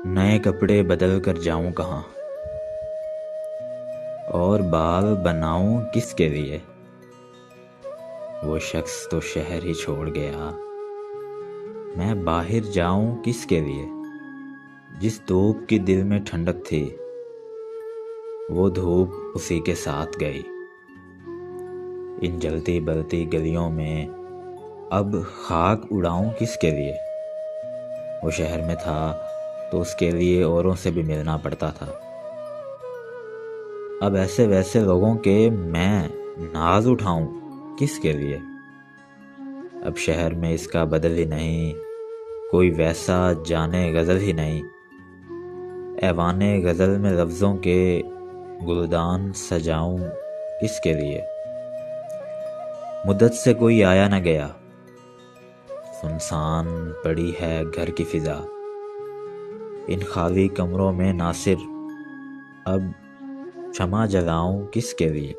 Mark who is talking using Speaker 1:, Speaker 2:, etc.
Speaker 1: نئے کپڑے بدل کر جاؤں کہاں، اور بال بناؤں کس کے لیے؟ وہ شخص تو شہر ہی چھوڑ گیا، میں باہر جاؤں کس کے لیے؟ جس دھوپ کی دل میں ٹھنڈک تھی، وہ دھوپ اسی کے ساتھ گئی۔ ان جلتی بلتی گلیوں میں اب خاک اڑاؤں کس کے لیے؟ وہ شہر میں تھا تو اس کے لیے اوروں سے بھی ملنا پڑتا تھا۔ اب ایسے ویسے لوگوں کے میں ناز اٹھاؤں کس کے لیے؟ اب شہر میں اس کا بدل ہی نہیں، کوئی ویسا جانے غزل ہی نہیں۔ ایوان غزل میں لفظوں کے گلدان سجاؤں کس کے لیے؟ مدت سے کوئی آیا نہ گیا، سنسان پڑی ہے گھر کی فضا۔ ان خالی کمروں میں ناصر اب شمع جلاؤں کس کے لیے؟